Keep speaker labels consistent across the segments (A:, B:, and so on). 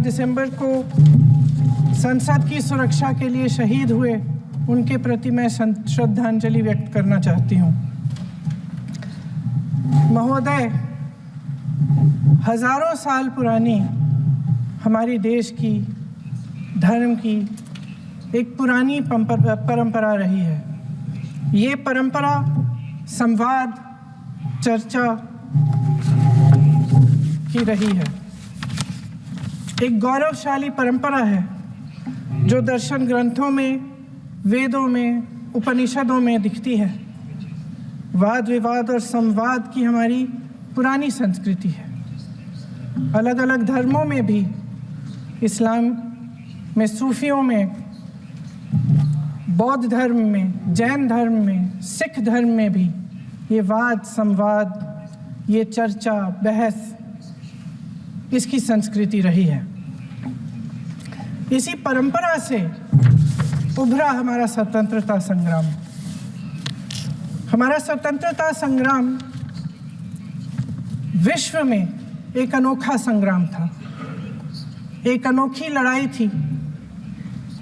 A: दिसंबर को संसद की सुरक्षा के लिए शहीद हुए उनके प्रति मैं श्रद्धांजलि व्यक्त करना चाहती हूँ। महोदय, हजारों साल पुरानी हमारी देश की धर्म की एक पुरानी परंपरा रही है। ये परंपरा संवाद, चर्चा की रही है। एक गौरवशाली परंपरा है जो दर्शन ग्रंथों में, वेदों में, उपनिषदों में दिखती है। वाद विवाद और संवाद की हमारी पुरानी संस्कृति है। अलग अलग धर्मों में भी, इस्लाम में, सूफियों में, बौद्ध धर्म में, जैन धर्म में, सिख धर्म में भी ये वाद संवाद, ये चर्चा, बहस, इसकी संस्कृति रही है। इसी परंपरा से उभरा हमारा स्वतंत्रता संग्राम। हमारा स्वतंत्रता संग्राम विश्व में एक अनोखा संग्राम था, एक अनोखी लड़ाई थी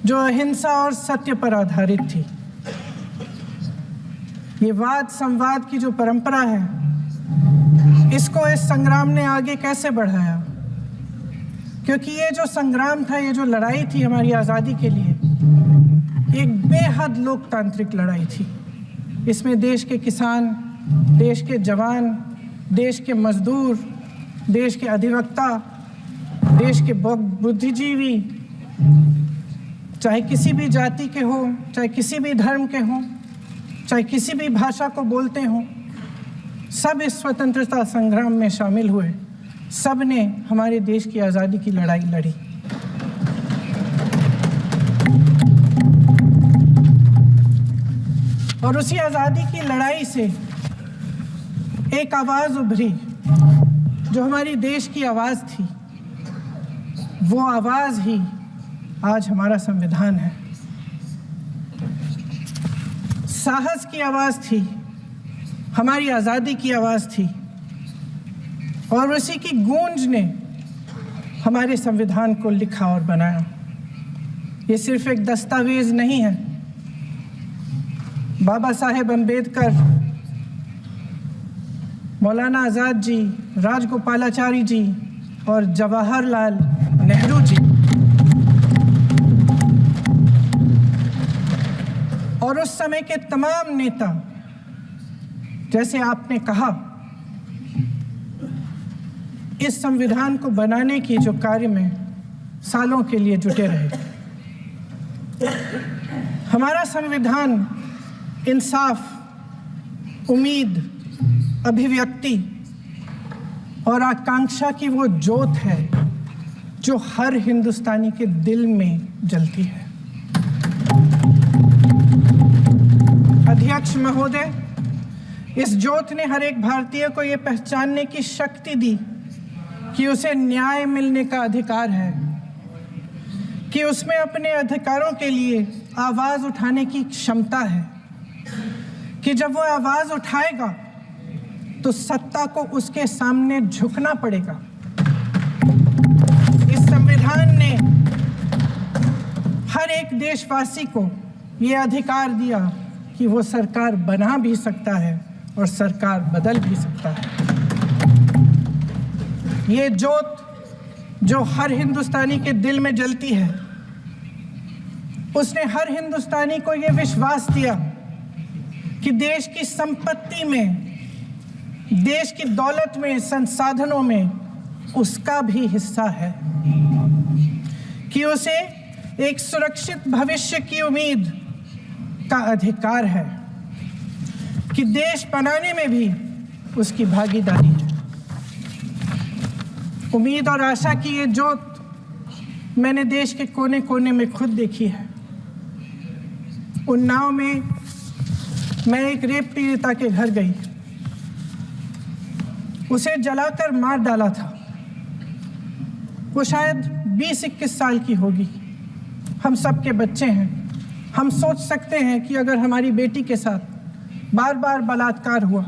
A: जो अहिंसा और सत्य पर आधारित थी। ये वाद संवाद की जो परंपरा है, इसको इस संग्राम ने आगे कैसे बढ़ाया? क्योंकि ये जो संग्राम था, ये जो लड़ाई थी हमारी आज़ादी के लिए, एक बेहद लोकतांत्रिक लड़ाई थी। इसमें देश के किसान, देश के जवान, देश के मजदूर, देश के अधिवक्ता, देश के बुद्धिजीवी, चाहे किसी भी जाति के हों, चाहे किसी भी धर्म के हों, चाहे किसी भी भाषा को बोलते हों, सब इस स्वतंत्रता संग्राम में शामिल हुए। सब ने हमारे देश की आज़ादी की लड़ाई लड़ी। और उसी आज़ादी की लड़ाई से एक आवाज़ उभरी जो हमारी देश की आवाज़ थी। वो आवाज़ ही आज हमारा संविधान है। साहस की आवाज़ थी, हमारी आज़ादी की आवाज़ थी, और उसी की गूंज ने हमारे संविधान को लिखा और बनाया। ये सिर्फ एक दस्तावेज नहीं है। बाबा साहेब अम्बेडकर, मौलाना आज़ाद जी, राजगोपालाचारी जी और जवाहरलाल नेहरू जी और उस समय के तमाम नेता, जैसे आपने कहा, इस संविधान को बनाने की जो कार्य में सालों के लिए जुटे रहे। हमारा संविधान इंसाफ, उम्मीद, अभिव्यक्ति और आकांक्षा की वो ज्योत है जो हर हिंदुस्तानी के दिल में जलती है। अध्यक्ष महोदय, इस ज्योत ने हर एक भारतीय को ये पहचानने की शक्ति दी कि उसे न्याय मिलने का अधिकार है, कि उसमें अपने अधिकारों के लिए आवाज़ उठाने की क्षमता है, कि जब वो आवाज़ उठाएगा तो सत्ता को उसके सामने झुकना पड़ेगा। इस संविधान ने हर एक देशवासी को ये अधिकार दिया कि वो सरकार बना भी सकता है और सरकार बदल भी सकता है। ये ज्योत जो हर हिंदुस्तानी के दिल में जलती है, उसने हर हिंदुस्तानी को ये विश्वास दिया कि देश की संपत्ति में, देश की दौलत में, संसाधनों में उसका भी हिस्सा है, कि उसे एक सुरक्षित भविष्य की उम्मीद का अधिकार है, कि देश बनाने में भी उसकी भागीदारी है। उम्मीद और आशा की ये ज्योत मैंने देश के कोने कोने में खुद देखी है। उन्नाव में मैं एक रेप पीड़िता के घर गई, उसे जलाकर मार डाला था। वो शायद 20-21 साल की होगी। हम सब के बच्चे हैं। हम सोच सकते हैं कि अगर हमारी बेटी के साथ बार बार बलात्कार हुआ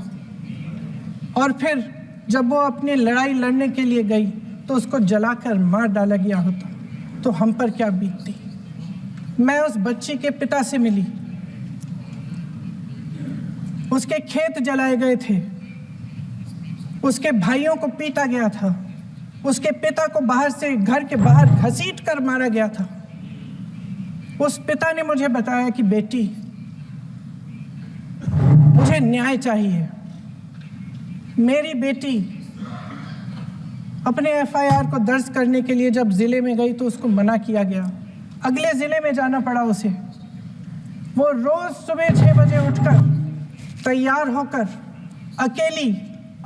A: और फिर जब वो अपनी लड़ाई लड़ने के लिए गई तो उसको जलाकर मार डाला गया होता तो हम पर क्या बीतती। मैं उस बच्ची के पिता से मिली, उसके खेत जलाए गए थे, उसके भाइयों को पीटा गया था, उसके पिता को बाहर से घर के बाहर घसीट कर मारा गया था। उस पिता ने मुझे बताया कि बेटी, मुझे न्याय चाहिए। मेरी बेटी अपने एफआईआर को दर्ज करने के लिए जब ज़िले में गई तो उसको मना किया गया, अगले ज़िले में जाना पड़ा उसे। वो रोज़ सुबह 6 बजे उठकर तैयार होकर अकेली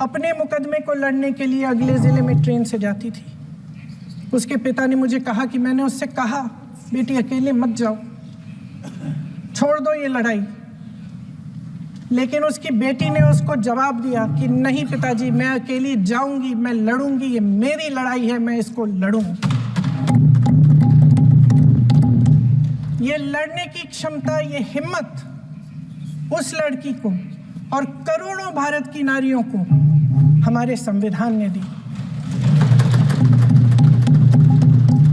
A: अपने मुकदमे को लड़ने के लिए अगले ज़िले में ट्रेन से जाती थी। उसके पिता ने मुझे कहा कि मैंने उससे कहा, बेटी अकेले मत जाओ, छोड़ दो ये लड़ाई। लेकिन उसकी बेटी ने उसको जवाब दिया कि नहीं पिताजी, मैं अकेली जाऊंगी, मैं लड़ूंगी, ये मेरी लड़ाई है, मैं इसको लड़ूंगी। ये लड़ने की क्षमता, ये हिम्मत उस लड़की को और करोड़ों भारत की नारियों को हमारे संविधान ने दी।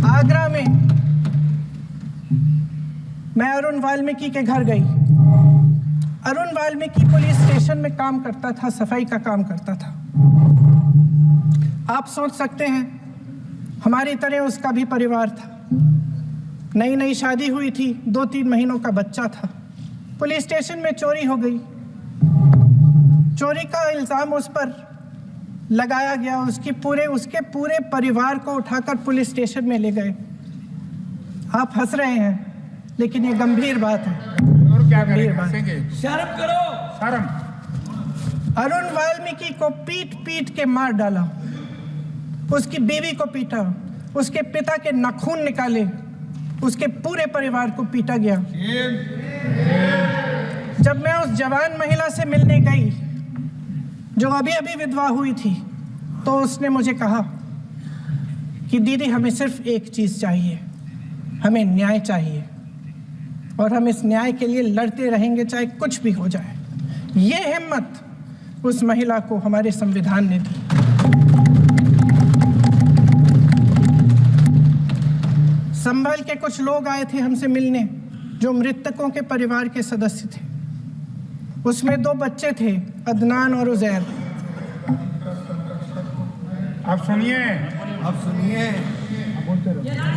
A: आगरा में मैं अरुण वाल्मीकि के घर गई। अरुण वाल्मीकि पुलिस स्टेशन में काम करता था, सफाई का काम करता था। आप सोच सकते हैं हमारी तरह उसका भी परिवार था। नई नई शादी हुई थी, 2-3 महीनों का बच्चा था। पुलिस स्टेशन में चोरी हो गई। चोरी का इल्ज़ाम उस पर लगाया गया। उसके पूरे परिवार को उठाकर पुलिस स्टेशन में ले गए। आप हंस रहे हैं, लेकिन ये गंभीर बात है।
B: और क्या
A: गंभीर बात।
B: शर्म करो, शर्म।
A: अरुण वाल्मीकि को पीट पीट के मार डाला, उसकी बीवी को पीटा, उसके पिता के नाखून निकाले, उसके पूरे परिवार को पीटा गया। जब मैं उस जवान महिला से मिलने गई जो अभी अभी विधवा हुई थी, तो उसने मुझे कहा कि दीदी, हमें सिर्फ एक चीज़ चाहिए, हमें न्याय चाहिए और हम इस न्याय के लिए लड़ते रहेंगे, चाहे कुछ भी हो जाए। ये हिम्मत उस महिला को हमारे संविधान ने दी। संभल के कुछ लोग आए थे हमसे मिलने, जो मृतकों के परिवार के सदस्य थे। उसमें 2 बच्चे थे, अदनान और उजैर।
B: आप सुनिए।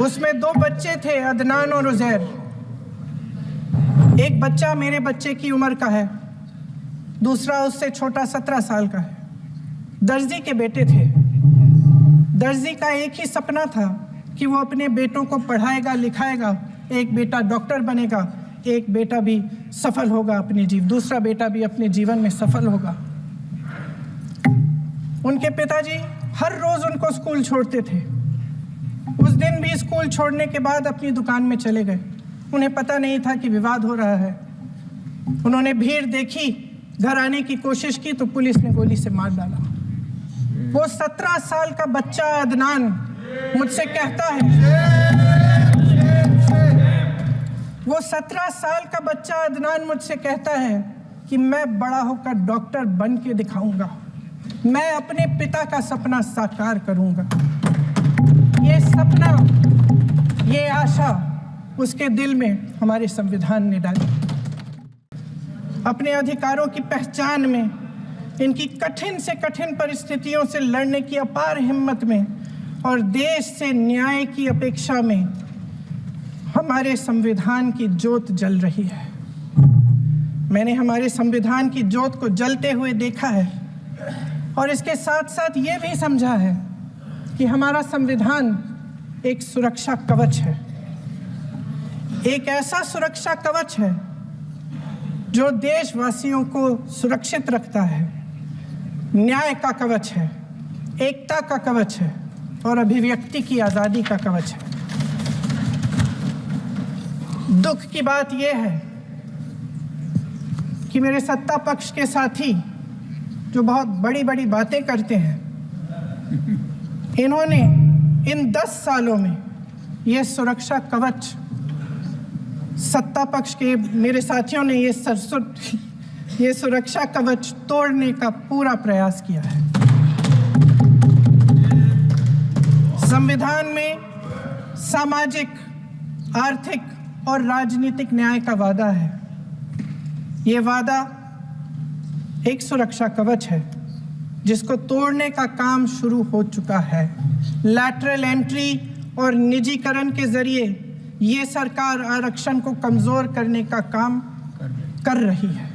A: उसमें 2 बच्चे थे, अदनान और उजैर। एक बच्चा मेरे बच्चे की उम्र का है, दूसरा उससे छोटा 17 साल का है। दर्जी के बेटे थे। दर्जी का एक ही सपना था कि वो अपने बेटों को पढ़ाएगा, लिखाएगा। एक बेटा डॉक्टर बनेगा, एक बेटा भी सफल होगा दूसरा बेटा भी अपने जीवन में सफल होगा। उनके पिताजी हर रोज उनको स्कूल छोड़ते थे। उस दिन भी स्कूल छोड़ने के बाद अपनी दुकान में चले गए। उन्हें पता नहीं था कि विवाद हो रहा है। उन्होंने भीड़ देखी, घर आने की कोशिश की तो पुलिस ने गोली से मार डाला। वो 17 साल का बच्चा अदनान मुझसे कहता है, वो 17 साल का बच्चा अदनान मुझसे कहता है कि मैं बड़ा होकर डॉक्टर बन के दिखाऊंगा, मैं अपने पिता का सपना साकार करूंगा। ये सपना, ये आशा उसके दिल में हमारे संविधान ने डाली। अपने अधिकारों की पहचान में, इनकी कठिन से कठिन परिस्थितियों से लड़ने की अपार हिम्मत में और देश से न्याय की अपेक्षा में हमारे संविधान की ज्योत जल रही है। मैंने हमारे संविधान की ज्योत को जलते हुए देखा है और इसके साथ साथ ये भी समझा है कि हमारा संविधान एक सुरक्षा कवच है। एक ऐसा सुरक्षा कवच है जो देशवासियों को सुरक्षित रखता है, न्याय का कवच है, एकता का कवच है और अभिव्यक्ति की आज़ादी का कवच है। दुख की बात यह है कि मेरे सत्ता पक्ष के साथी जो बहुत बड़ी बड़ी बातें करते हैं, इन्होंने इन 10 सालों में ये सुरक्षा कवच, सत्ता पक्ष के मेरे साथियों ने ये सुरक्षा कवच तोड़ने का पूरा प्रयास किया है। संविधान में सामाजिक, आर्थिक और राजनीतिक न्याय का वादा है। ये वादा एक सुरक्षा कवच है जिसको तोड़ने का काम शुरू हो चुका है। लैटरल एंट्री और निजीकरण के जरिए ये सरकार आरक्षण को कमजोर करने का काम कर रही है।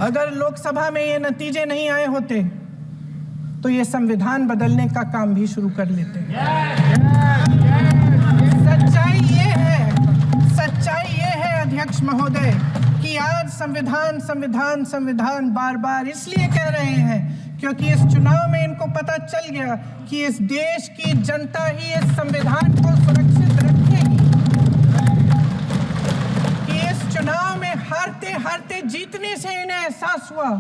A: अगर लोकसभा में ये नतीजे नहीं आए होते तो ये संविधान बदलने का काम भी शुरू कर लेते। सच्चाई ये है अध्यक्ष महोदय कि आज संविधान बार बार इसलिए कह रहे हैं क्योंकि इस चुनाव में इनको पता चल गया कि इस देश की जनता ही इस संविधान को सुरक्षित रखेगी, कि इस चुनाव में हारते जीतने से इन्हें एहसास हुआ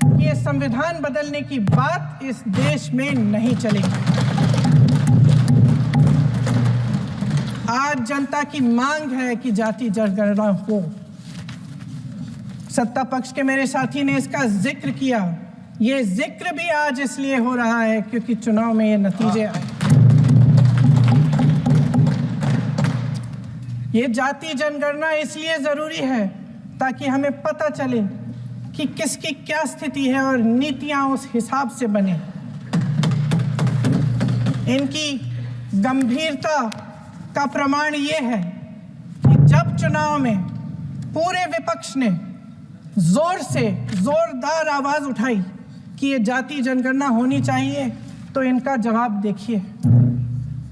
A: कि ये संविधान बदलने की बात इस देश में नहीं चलेगी। आज जनता की मांग है कि जाति जनगणना हो। सत्ता पक्ष के मेरे साथी ने इसका जिक्र किया। ये जिक्र भी आज इसलिए हो रहा है क्योंकि चुनाव में ये नतीजे आए। ये जाति जनगणना इसलिए जरूरी है ताकि हमें पता चले कि किसकी क्या स्थिति है और नीतियां उस हिसाब से बने। इनकी गंभीरता का प्रमाण ये है कि जब चुनाव में पूरे विपक्ष ने जोरदार आवाज उठाई कि ये जाति जनगणना होनी चाहिए तो इनका जवाब देखिए।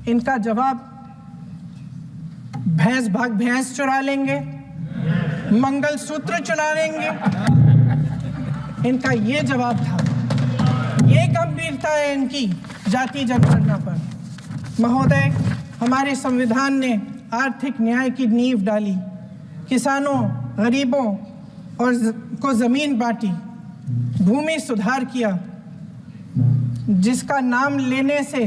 A: इनका जवाब भैंस चुरा लेंगे, मंगलसूत्र चुरा लेंगे, इनका ये जवाब था। ये गंभीरता है इनकी जाति जनगणना पर। महोदय, हमारे संविधान ने आर्थिक न्याय की नींव डाली, किसानों, गरीबों और को जमीन बांटी, भूमि सुधार किया, जिसका नाम लेने से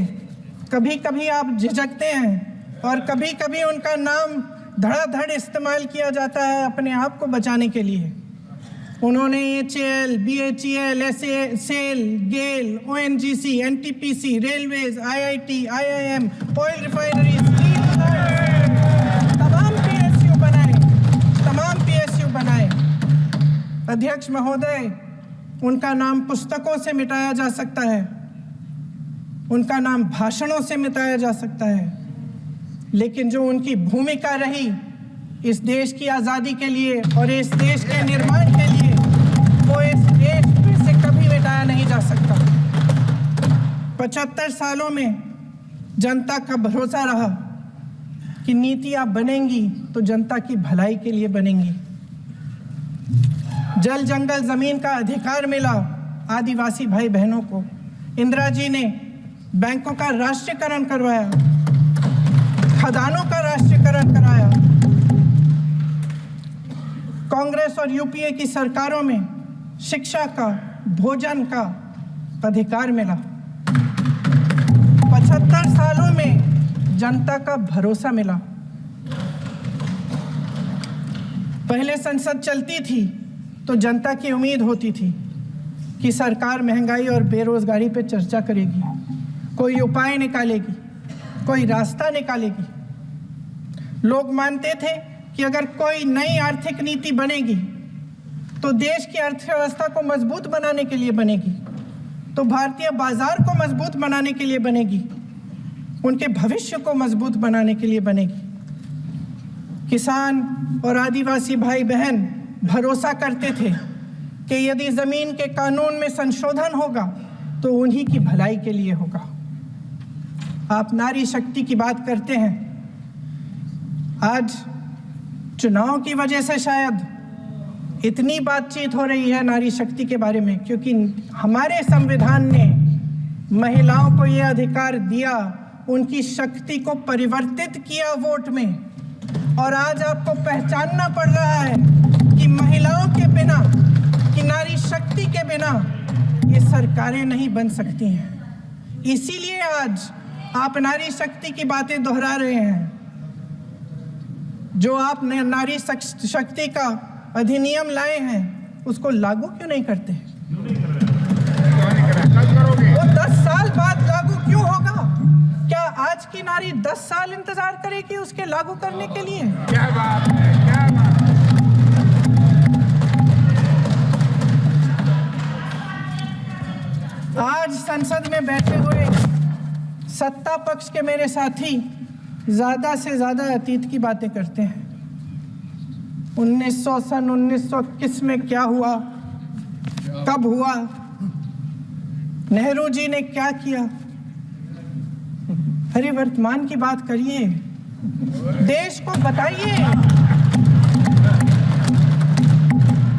A: कभी कभी आप झिझकते हैं और कभी कभी उनका नाम धड़ाधड़ इस्तेमाल किया जाता है अपने आप को बचाने के लिए। उन्होंने HAL, BHEL, SAIL, GAIL, ONGC, NTPC, railways, IIT, IIM, oil refineries, तमाम PSU बनाए। अध्यक्ष महोदय, उनका नाम पुस्तकों से मिटाया जा सकता है, उनका नाम भाषणों से मिटाया जा सकता है, लेकिन जो उनकी भूमिका रही इस देश की आज़ादी के लिए और इस देश के निर्माण के लिए, वो इस देश में से कभी मिटाया नहीं जा सकता। 75 सालों में जनता का भरोसा रहा कि नीतियां बनेंगी तो जनता की भलाई के लिए बनेंगी। जल जंगल जमीन का अधिकार मिला आदिवासी भाई बहनों को। इंदिरा जी ने बैंकों का राष्ट्रीयकरण करवाया, खदानों का राष्ट्रीयकरण कराया। कांग्रेस और यूपीए की सरकारों में शिक्षा का, भोजन का अधिकार मिला। 75 सालों में जनता का भरोसा मिला। पहले संसद चलती थी तो जनता की उम्मीद होती थी कि सरकार महंगाई और बेरोजगारी पर चर्चा करेगी, कोई उपाय निकालेगी, कोई रास्ता निकालेगी। लोग मानते थे कि अगर कोई नई आर्थिक नीति बनेगी तो देश की अर्थव्यवस्था को मजबूत बनाने के लिए बनेगी, तो भारतीय बाजार को मजबूत बनाने के लिए बनेगी, उनके भविष्य को मजबूत बनाने के लिए बनेगी। किसान और आदिवासी भाई बहन भरोसा करते थे कि यदि जमीन के कानून में संशोधन होगा तो उन्हीं की भलाई के लिए होगा। आप नारी शक्ति की बात करते हैं। आज चुनाव की वजह से शायद इतनी बातचीत हो रही है नारी शक्ति के बारे में, क्योंकि हमारे संविधान ने महिलाओं को यह अधिकार दिया, उनकी शक्ति को परिवर्तित किया वोट में। और आज आपको पहचानना पड़ रहा है कि महिलाओं के बिना, कि नारी शक्ति के बिना ये सरकारें नहीं बन सकती हैं। इसीलिए आज आप नारी शक्ति की बातें दोहरा रहे हैं। जो आप नारी शक्ति का अधिनियम लाए हैं उसको लागू क्यों नहीं करते? नारी 10 साल इंतजार करेगी उसके लागू करने के लिए?
B: क्या बात है, क्या बात है।
A: आज संसद में बैठे हुए सत्ता पक्ष के मेरे साथी ज्यादा से ज्यादा अतीत की बातें करते हैं। 1921 में क्या हुआ, कब हुआ, नेहरू जी ने क्या किया। अरे वर्तमान की बात करिए, देश को बताइए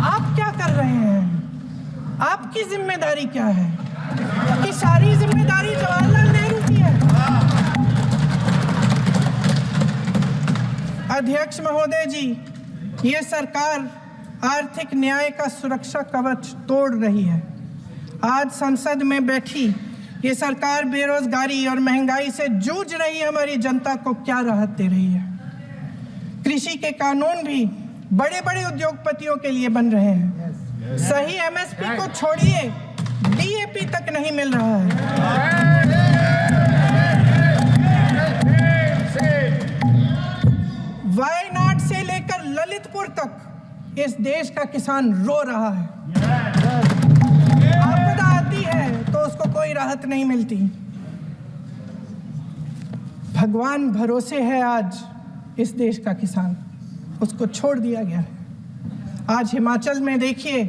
A: आप क्या कर रहे हैं, आपकी जिम्मेदारी क्या है। कि सारी जिम्मेदारी जवाहरलाल नेहरू की है। अध्यक्ष महोदय जी, ये सरकार आर्थिक न्याय का सुरक्षा कवच तोड़ रही है। आज संसद में बैठी ये सरकार बेरोजगारी और महंगाई से जूझ रही हमारी जनता को क्या राहत दे रही है। कृषि के कानून भी बड़े बड़े उद्योगपतियों के लिए बन रहे हैं। सही एमएसपी को छोड़िए, डीएपी तक नहीं मिल रहा है। वायनाड से लेकर ललितपुर तक इस देश का किसान रो रहा है। आपदा आती है तो उसको कोई राहत नहीं मिलती। भगवान भरोसे है आज इस देश का किसान, उसको छोड़ दिया गया है। आज हिमाचल में देखिए,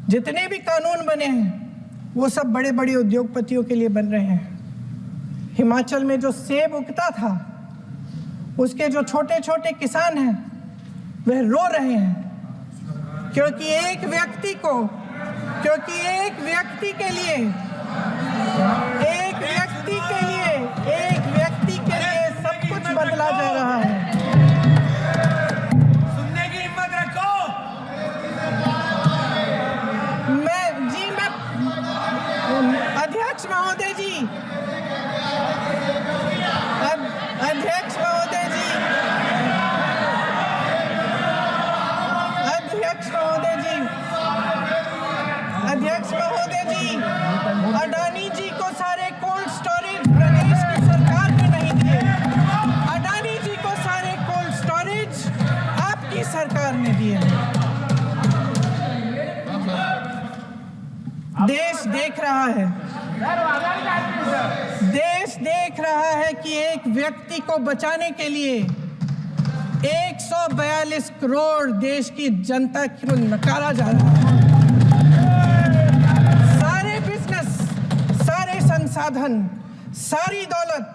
A: जितने भी कानून बने हैं वो सब बड़े बड़े उद्योगपतियों के लिए बन रहे हैं। हिमाचल में जो सेब उगता था, उसके जो छोटे छोटे किसान हैं वह रो रहे हैं, क्योंकि एक व्यक्ति के लिए सब कुछ बदला जा रहा है।
C: सुनने की हिम्मत रखो।
A: अध्यक्ष महोदय जी, अडानी जी को सारे कोल्ड स्टोरेज प्रदेश की सरकार ने नहीं दिए। अडानी जी को सारे कोल्ड स्टोरेज आपकी सरकार ने दिए। देश देख रहा है कि एक व्यक्ति को बचाने के लिए 142 करोड़ देश की जनता को नकारा जा रहा है। सारे बिजनेस, सारे संसाधन, सारी दौलत,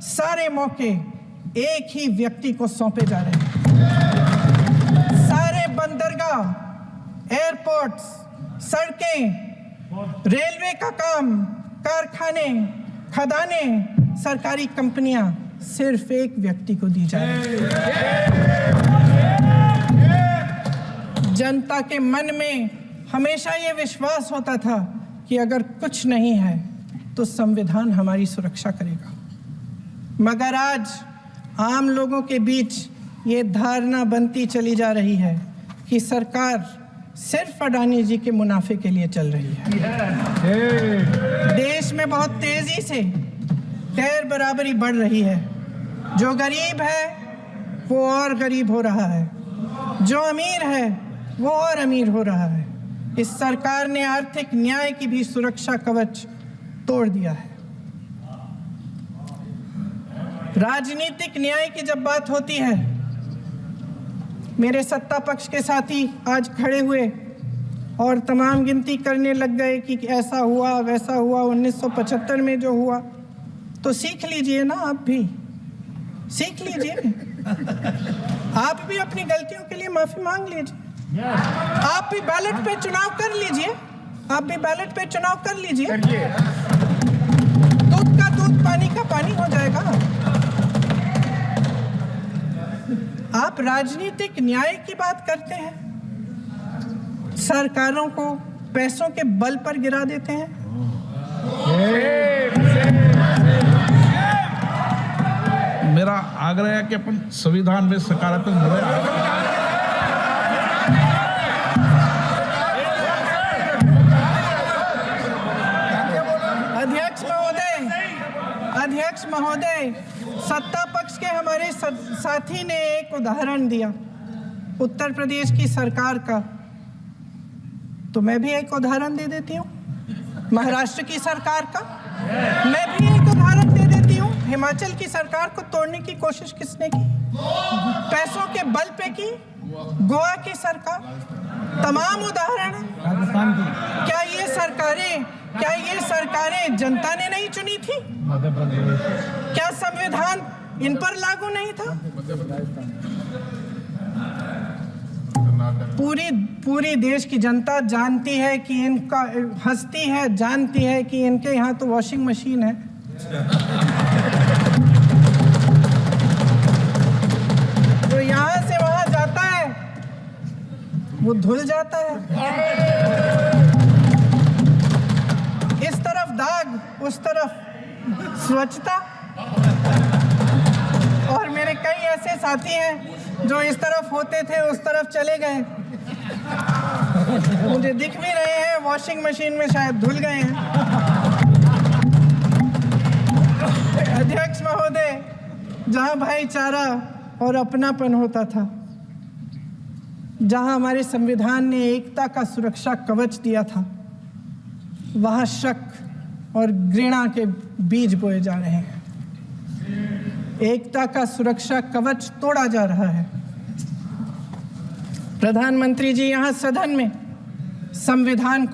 A: सारे मौके एक ही व्यक्ति को सौंपे जा रहे हैं। सारे बंदरगाह, एयरपोर्ट्स, सड़कें, रेलवे का काम, कारखाने, खदाने, सरकारी कंपनियां सिर्फ एक व्यक्ति को दी जा रही है। जनता के मन में हमेशा ये विश्वास होता था कि अगर कुछ नहीं है तो संविधान हमारी सुरक्षा करेगा, मगर आज आम लोगों के बीच ये धारणा बनती चली जा रही है कि सरकार सिर्फ अडानी जी के मुनाफे के लिए चल रही है। देश में बहुत तेजी से गैर बराबरी बढ़ रही है। जो गरीब है वो और गरीब हो रहा है, जो अमीर है वो और अमीर हो रहा है। इस सरकार ने आर्थिक न्याय की भी सुरक्षा कवच तोड़ दिया है। राजनीतिक न्याय की जब बात होती है, मेरे सत्ता पक्ष के साथी आज खड़े हुए और तमाम गिनती करने लग गए कि ऐसा हुआ वैसा हुआ 1975 में जो हुआ। तो सीख लीजिए ना, आप भी सीख लीजिए। आप भी अपनी गलतियों के लिए माफी मांग लीजिए। आप भी बैलेट पे चुनाव कर लीजिए। दूध का दूध, पानी का पानी हो जाएगा। आप राजनीतिक न्याय की बात करते हैं, सरकारों को पैसों के बल पर गिरा देते हैं।
D: मेरा आग्रह है कि अपन संविधान में सकारात्मक
A: अध्यक्ष महोदय, सत्ता पक्ष के हमारे साथी ने एक उदाहरण दिया उत्तर प्रदेश की सरकार का, तो मैं भी एक उदाहरण दे देती हूँ महाराष्ट्र की सरकार का। मैं भी एक उदाहरण दे देती हूँ हिमाचल की सरकार को तोड़ने की कोशिश किसने की, पैसों के बल पे की, गोवा की सरकार। तमाम उदाहरण है।
B: राजस्थान की,
A: क्या ये सरकारें जनता ने नहीं चुनी थी?
B: मध्य प्रदेश,
A: क्या संविधान इन पर लागू नहीं था? पूरी देश की जनता जानती है कि इनका हंसती है, जानती है कि इनके यहाँ तो वॉशिंग मशीन है। तो यहाँ से वहाँ जाता है, वो धुल जाता है। इस तरफ दाग, उस तरफ स्वच्छता। और मेरे कई ऐसे साथी हैं जो इस तरफ होते थे उस तरफ चले गए, मुझे दिख भी रहे हैं, वॉशिंग मशीन में शायद धुल गए हैं। अध्यक्ष महोदय, जहां भाईचारा और अपनापन होता था, जहां हमारे संविधान ने एकता का सुरक्षा कवच दिया था, वहां शक और घृणा के बीज बोए जा रहे हैं। एकता का सुरक्षा कवच तोड़ा जा रहा है। प्रधानमंत्री जी यहाँ सदन में संविधान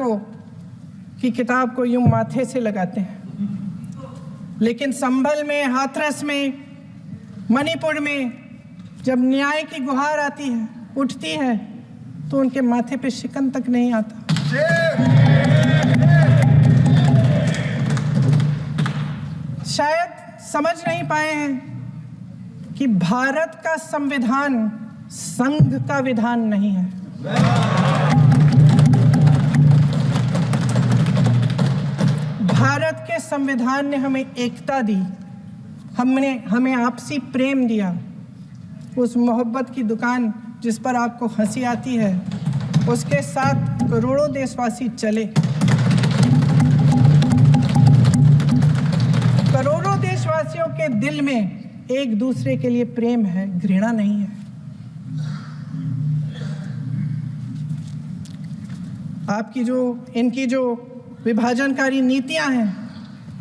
A: की किताब को यूं माथे से लगाते हैं, लेकिन संभल में, हाथरस में, मणिपुर में जब न्याय की गुहार आती है, उठती है, तो उनके माथे पे शिकन तक नहीं आता। शायद समझ नहीं पाए हैं कि भारत का संविधान संघ का विधान नहीं है। भारत के संविधान ने हमें एकता दी, हमें आपसी प्रेम दिया। उस मोहब्बत की दुकान जिस पर आपको हंसी आती है, उसके साथ करोड़ों देशवासी चले। करोड़ों देशवासियों के दिल में एक दूसरे के लिए प्रेम है, घृणा नहीं है। इनकी जो विभाजनकारी नीतियां हैं,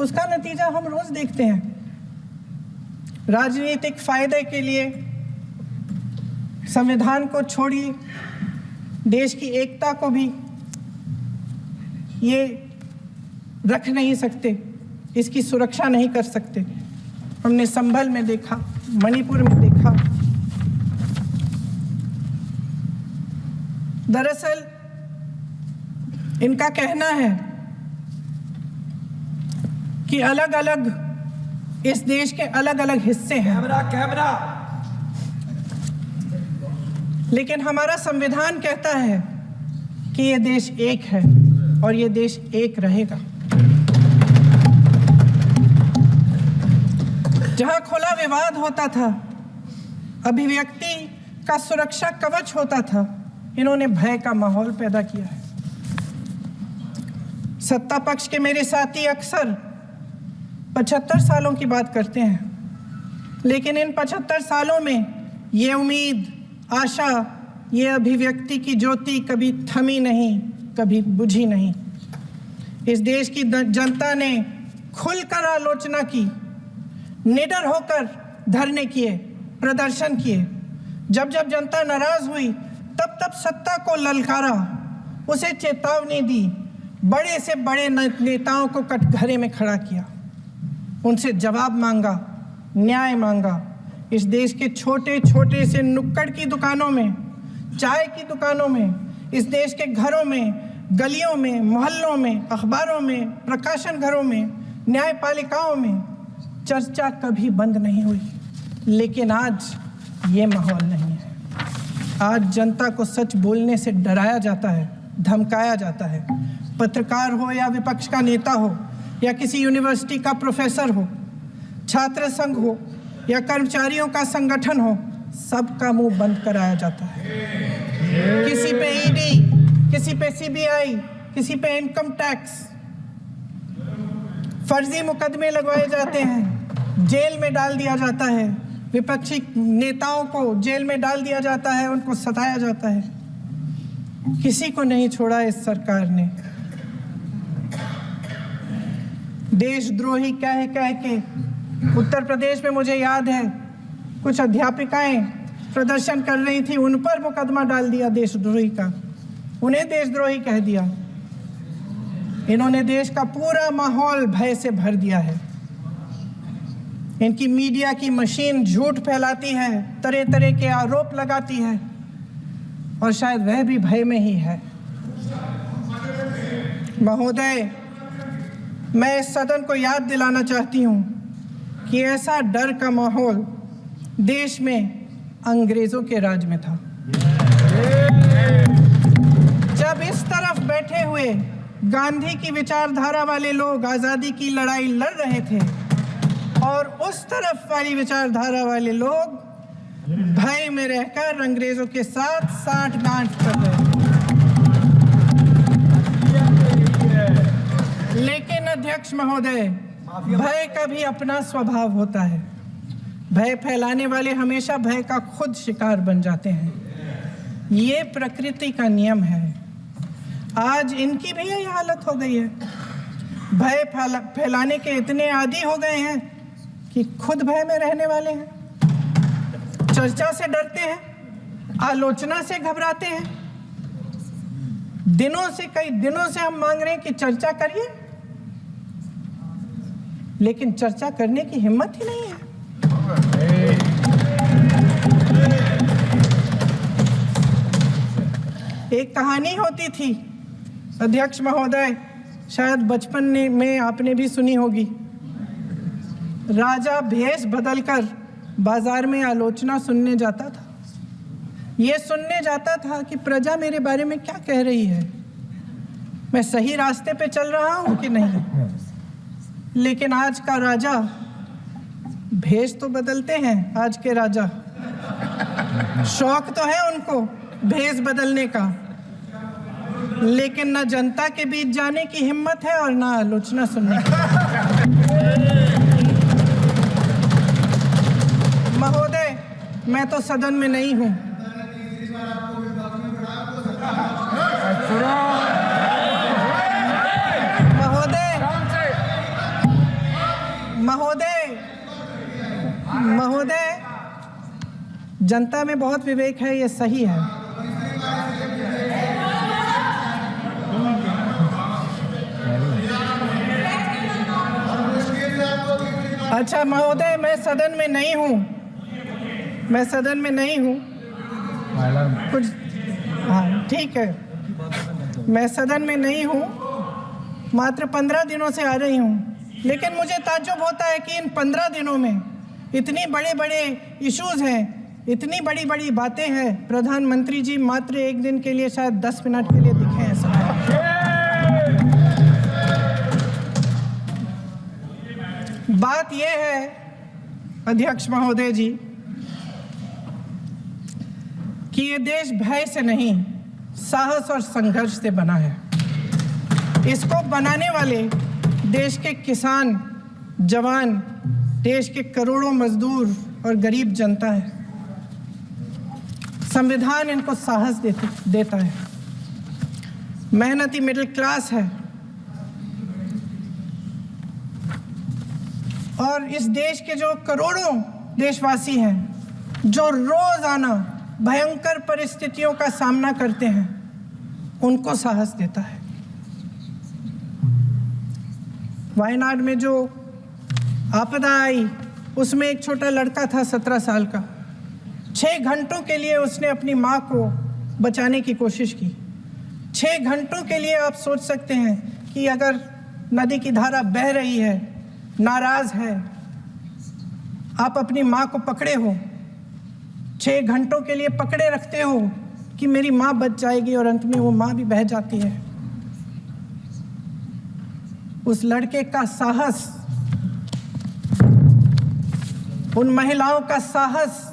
A: उसका नतीजा हम रोज देखते हैं। राजनीतिक फायदे के लिए संविधान को छोड़िए, देश की एकता को भी ये रख नहीं सकते, इसकी सुरक्षा नहीं कर सकते। हमने संभल में देखा, मणिपुर में देखा। दरअसल इनका कहना है कि अलग अलग इस देश के अलग अलग हिस्से हैं,
B: कैमरा,
A: लेकिन हमारा संविधान कहता है कि ये देश एक है और ये देश एक रहेगा। जहां खुला विवाद होता था, अभिव्यक्ति का सुरक्षा कवच होता था, इन्होंने भय का माहौल पैदा किया है। सत्ता पक्ष के मेरे साथी अक्सर 75 सालों की बात करते हैं, लेकिन इन 75 सालों में ये उम्मीद, आशा, ये अभिव्यक्ति की ज्योति कभी थमी नहीं, कभी बुझी नहीं। इस देश की जनता ने खुलकर आलोचना की, निडर होकर धरने किए, प्रदर्शन किए। जब जब जनता नाराज हुई, तब तब सत्ता को ललकारा, उसे चेतावनी दी, बड़े से बड़े नेताओं को कटघरे में खड़ा किया, उनसे जवाब मांगा, न्याय मांगा। इस देश के छोटे छोटे से नुक्कड़ की दुकानों में, चाय की दुकानों में, इस देश के घरों में, गलियों में, मोहल्लों में, अखबारों में, प्रकाशन घरों में, न्यायपालिकाओं में चर्चा कभी बंद नहीं हुई। लेकिन आज ये माहौल नहीं है। आज जनता को सच बोलने से डराया जाता है, धमकाया जाता है। पत्रकार हो या विपक्ष का नेता हो या किसी यूनिवर्सिटी का प्रोफेसर हो, छात्र संघ हो या कर्मचारियों का संगठन हो, सबका मुंह बंद कराया जाता है। किसी पे ईडी, किसी पे सीबीआई, किसी पे इनकम टैक्स, फर्जी मुकदमे लगवाए जाते हैं। जेल में डाल दिया जाता है, विपक्षी नेताओं को जेल में डाल दिया जाता है, उनको सताया जाता है। किसी को नहीं छोड़ा इस सरकार ने। देशद्रोही कह के उत्तर प्रदेश में मुझे याद है कुछ अध्यापिकाएं प्रदर्शन कर रही थी, उन पर मुकदमा डाल दिया देशद्रोही का, उन्हें देशद्रोही कह दिया। इन्होंने देश का पूरा माहौल भय से भर दिया है। इनकी मीडिया की मशीन झूठ फैलाती है, तरह तरह के आरोप लगाती है, और शायद वह भी भय में ही है। महोदय, मैं इस सदन को याद दिलाना चाहती हूं कि ऐसा डर का माहौल देश में अंग्रेजों के राज में था। जब इस तरफ बैठे हुए गांधी की विचारधारा वाले लोग आज़ादी की लड़ाई लड़ रहे थे और उस तरफ वाली विचारधारा वाले लोग भय में रहकर अंग्रेजों के साथ साठ-गांठ कर रहे थे। लेकिन अध्यक्ष महोदय, भय का भी अपना स्वभाव होता है। भय फैलाने वाले हमेशा भय का खुद शिकार बन जाते हैं। ये प्रकृति का नियम है। आज इनकी भी यही हालत हो गई है। भय फैलाने के इतने आदी हो गए हैं कि खुद भय में रहने वाले हैं। चर्चा से डरते हैं, आलोचना से घबराते हैं। कई दिनों से हम मांग रहे हैं कि चर्चा करिए, लेकिन चर्चा करने की हिम्मत ही नहीं है। एक कहानी होती थी अध्यक्ष महोदय, शायद बचपन में आपने भी सुनी होगी। राजा भेष बदलकर बाजार में आलोचना सुनने जाता था। ये सुनने जाता था कि प्रजा मेरे बारे में क्या कह रही है, मैं सही रास्ते पे चल रहा हूं कि नहीं। लेकिन आज का राजा, भेष तो बदलते हैं आज के राजा, शौक तो है उनको भेष बदलने का, लेकिन न जनता के बीच जाने की हिम्मत है और न आलोचना सुनने की। महोदय, मैं तो सदन में नहीं हूं। महोदय, जनता में बहुत विवेक है, ये सही है। अच्छा महोदय, मैं सदन में नहीं हूँ। कुछ हाँ ठीक है, मैं सदन में नहीं हूँ, मात्र 15 दिनों से आ रही हूँ। लेकिन मुझे ताज्जुब होता है कि इन 15 दिनों में इतनी बड़े इश्यूज हैं, इतनी बड़ी बातें हैं। प्रधानमंत्री जी मात्र एक दिन के लिए, शायद 10 मिनट के लिए दिखे हैं सब। बात यह है अध्यक्ष महोदय जी कि ये देश भय से नहीं, साहस और संघर्ष से बना है। इसको बनाने वाले देश के किसान, जवान, देश के करोड़ों मजदूर और गरीब जनता है। संविधान इनको साहस देता है। मेहनती मिडिल क्लास है और इस देश के जो करोड़ों देशवासी हैं, जो रोजाना भयंकर परिस्थितियों का सामना करते हैं, उनको साहस देता है। वायनाड में जो आपदा आई, उसमें एक छोटा लड़का था 17 साल का। 6 घंटों के लिए उसने अपनी माँ को बचाने की कोशिश की। 6 घंटों के लिए आप सोच सकते हैं कि अगर नदी की धारा बह रही है, नाराज है, आप अपनी माँ को पकड़े हो, 6 घंटों के लिए पकड़े रखते हो कि मेरी माँ बच जाएगी, और अंत में वो माँ भी बह जाती है। उस लड़के का साहस, उन महिलाओं का साहस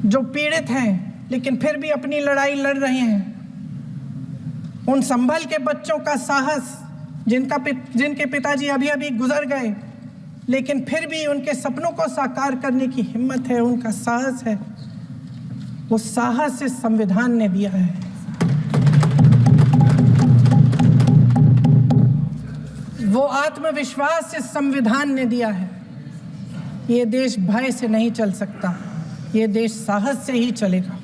A: जो पीड़ित हैं लेकिन फिर भी अपनी लड़ाई लड़ रहे हैं, उन संभल के बच्चों का साहस जिनके पिताजी अभी गुजर गए, लेकिन फिर भी उनके सपनों को साकार करने की हिम्मत है, उनका साहस है। वो साहस इस संविधान ने दिया है। वो आत्मविश्वास इस संविधान ने दिया है। ये देश भय से नहीं चल सकता, ये देश साहस से ही चलेगा।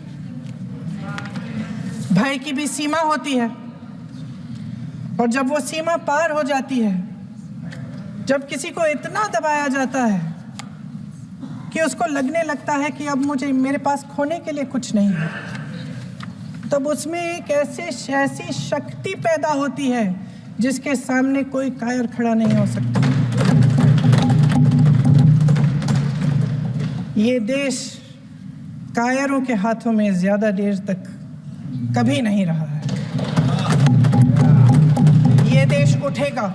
A: भय की भी सीमा होती है, और जब वो सीमा पार हो जाती है, जब किसी को इतना दबाया जाता है कि उसको लगने लगता है कि अब मुझे मेरे पास खोने के लिए कुछ नहीं है, तब उसमें एक ऐसी शक्ति पैदा होती है जिसके सामने कोई कायर खड़ा नहीं हो सकता। ये देश कायरों के हाथों में ज्यादा देर तक कभी नहीं रहा है। ये देश उठेगा,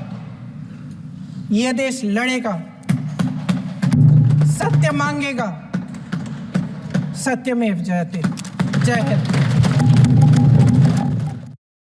A: ये देश लड़ेगा, सत्य मांगेगा। सत्यमेव जयते। जय हिंद।